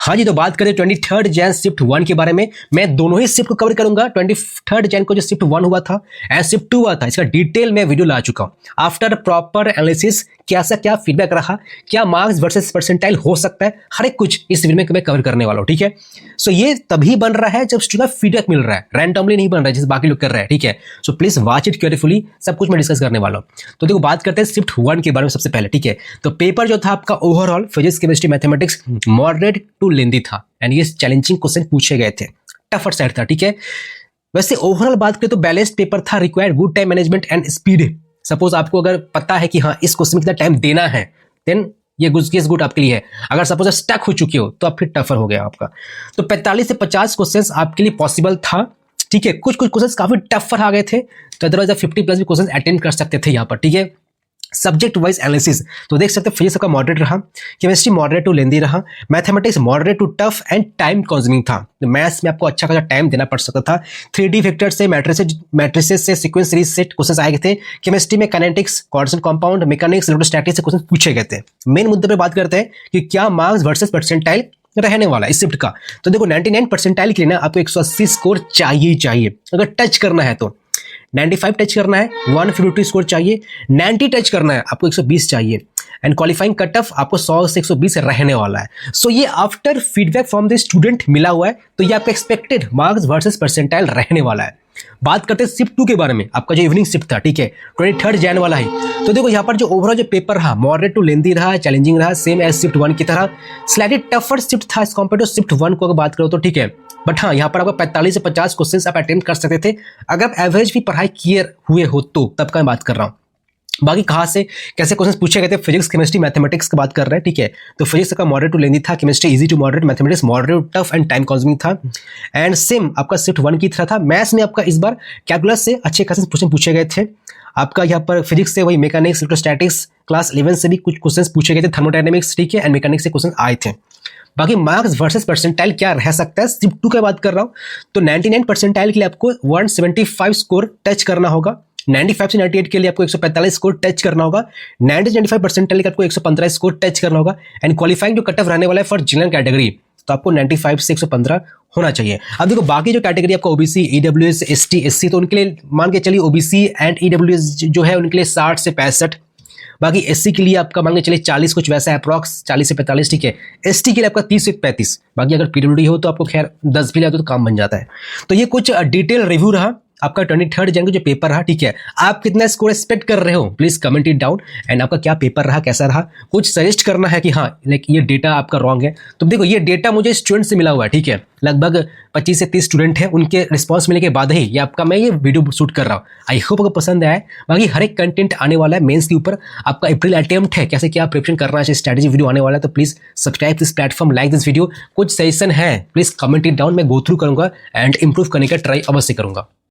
हाँ जी, तो बात करें 23 जैन शिफ्ट 1 के बारे में। मैं दोनों ही शिफ्ट को कवर करूंगा। 23 जैन को जो शिफ्ट 1 हुआ था एंड शिफ्ट 2 हुआ था, इसका डिटेल में वीडियो ला चुका हूं। आफ्टर प्रॉपर एनालिसिस कैसा क्या फीडबैक रहा, क्या मार्क्स वर्सेस परसेंटाइल हो सकता है, हर एक कुछ इस वीडियो में मैं कवर करने वाला हूं। ठीक है, सो ये तभी बन रहा है जब स्टूडेंट का फीडबैक मिल रहा है, रैंडमली नहीं बन रहा है जैसे बाकी लोग कर रहे हैं। ठीक है, so please watch it carefully, सब कुछ मैं डिस्कस करने वाला हूं। तो देखो बात करते हैं शिफ्ट 1 के बारे में सबसे पहले। ठीक है, तो पेपर जो था आपका overall physics chemistry mathematics moderate to lengthy था एंड ये चैलेंजिंग क्वेश्चन पूछे गए थे, टफर साइड था। ठीक है, वैसे ओवरऑल बात करें तो बैलेंस्ड पेपर था, required good time management and speed. Suppose आपको अगर पता है कि हाँ इस क्वेश्चन में कितना टाइम देना है, देन ये गुड आपके लिए है। अगर सपोज स्टक हो चुके हो तो आप फिर टफर हो गया आपका। तो 45 से 50 क्वेश्चंस आपके लिए पॉसिबल था। ठीक है, कुछ क्वेश्चंस काफी टफर आ गए थे, तो अदरवाइज 50 प्लस भी क्वेश्चंस अटेंड कर सकते थे यहाँ पर। ठीक है, सब्जेक्ट वाइज एनालिसिस तो देख सकते हैं फिजिक्स का मॉडरेट रहा, केमिस्ट्री मॉडरेट टू लेंदी रहा, mathematics moderate to tough and time consuming था। तो मैथ्स में आपको अच्छा खासा टाइम देना पड़ सकता था। 3D वेक्टर से मैट्रिसेस से सीक्वेंस सीरीज से क्वेश्चंस आए थे। केमिस्ट्री में kinetics, coordination compound, mechanics, electrostatics से क्वेश्चन पूछे गए थे। मेन मुद्दे पे बात करते हैं कि क्या मार्क्स वर्सेस परसेंटाइल रहने वाला इस शिफ्ट का। तो देखो 99 परसेंटाइल के लिए ना आपको 180 स्कोर चाहिए अगर टच करना है तो। 95 टच करना है 152 स्कोर चाहिए, 90 टच करना है आपको 120 चाहिए एंड क्वालिफाइंग कट ऑफ आपको 100 से 120 रहने वाला है। सो ये after feedback from the student मिला हुआ है, तो ये आपका एक्सपेक्टेड मार्क्स वर्सेस परसेंटाइल रहने वाला है। बात करते हैं शिफ्ट 2 के बारे में, आपका जो इवनिंग शिफ्ट था। ठीक है, 23 जैन वाला है। तो देखो यहाँ पर जो ओवरऑल जो पेपर रहा मॉडरेट टू लेंदी रहा, चैलेंजिंग रहा, सेम एज शिफ्ट 1 की तरह। स्लाइटली टफर शिफ्ट था एज कम्पेयर टू शिफ्ट 1 को अगर बात करो तो। ठीक है, बट हाँ यहाँ पर आपको 45 से 50 क्वेश्चंस आप अटेम्प्ट कर सकते थे अगर आप एवरेज भी पढ़ाई किए हुए हो तो, तब का मैं बात कर रहा हूँ। बाकी कहाँ से कैसे क्वेश्चंस पूछे गए थे, फिजिक्स केमिस्ट्री मैथमेटिक्स की बात कर रहे हैं। ठीक है, तो फिजिक्स का मॉडरेट टू लेंदी था, chemistry easy to moderate, mathematics moderate to tough and time consuming था एंड सेम आपका शिफ्ट 1 की तरह था। मैथ्स में आपका इस बार कैलकुलस से अच्छे खासे क्वेश्चन पूछे गए थे। आपका यहाँ पर फिजिक्स से वही मैकेनिक्स, इलेक्ट्रोस्टैटिक्स क्लास 11 से भी कुछ क्वेश्चन पूछे गए थे, थर्मोडायनेमिक्स। ठीक है, एंड मैकेनिक्स से क्वेश्चन आए थे। बाकी मार्क्स वर्सेस परसेंटाइल क्या रह सकता है शिफ्ट 2 की बात कर रहा हूं, तो 99 परसेंटाइल के लिए आपको 175 स्कोर टच करना होगा, 95 से 98 के लिए आपको 145 स्कोर टच करना होगा, 90 से 95 परसेंटाइल के आपको 115 स्कोर टच करना होगा एंड क्वालिफाइंग जो कट ऑफ रहने वाला है फॉर जनरल कैटेगरी तो आपको 95 से 115 होना चाहिए। अब देखो बाकी जो कैटेगरी आपका ओबीसी, ईडब्ल्यूएस, एसटी, एससी, तो उनके लिए मान के चलिए ओबीसी एंड ईडब्ल्यूएस जो है उनके लिए 60 से 65, बाकी एससी के लिए आपका मान के चलिए 40 कुछ वैसा है अप्रॉक्स 40 से 45। ठीक है, एसटी के लिए आपका 30 से 35, बाकी अगर पीडब्ल्यूडी हो तो आपको खैर 10 भी ले तो काम बन जाता है। तो ये कुछ डिटेल रिव्यू रहा आपका 23 जैन का जो पेपर रहा। ठीक है, आप कितना स्कोर एक्सपेक्ट कर रहे हो please comment it down and आपका क्या पेपर रहा, कैसा रहा, कुछ सजेस्ट करना है कि हाँ लाइक ये डेटा आपका रॉन्ग है। तो देखो ये डेटा मुझे स्टूडेंट से मिला हुआ है। ठीक है, लगभग 25 से 30 स्टूडेंट हैं, उनके रिस्पॉन्स मिलने के बाद ही ये आपका मैं ये वीडियो शूट कर रहा हूँ। आई होप आपको पसंद आया है। बाकी हर एक कंटेंट आने वाला है मेंस के ऊपर, आपका अप्रैल अटेम्प्ट है, कैसे क्या प्रिपरेशन करना है, स्ट्रेटेजी वीडियो आने वाला है। तो please subscribe this platform, like this video. कुछ सजेशन है प्लीज कमेंट इट डाउन, मैं गो थ्रू करूंगा एंड इंप्रूव करने का ट्राई अवश्य करूंगा।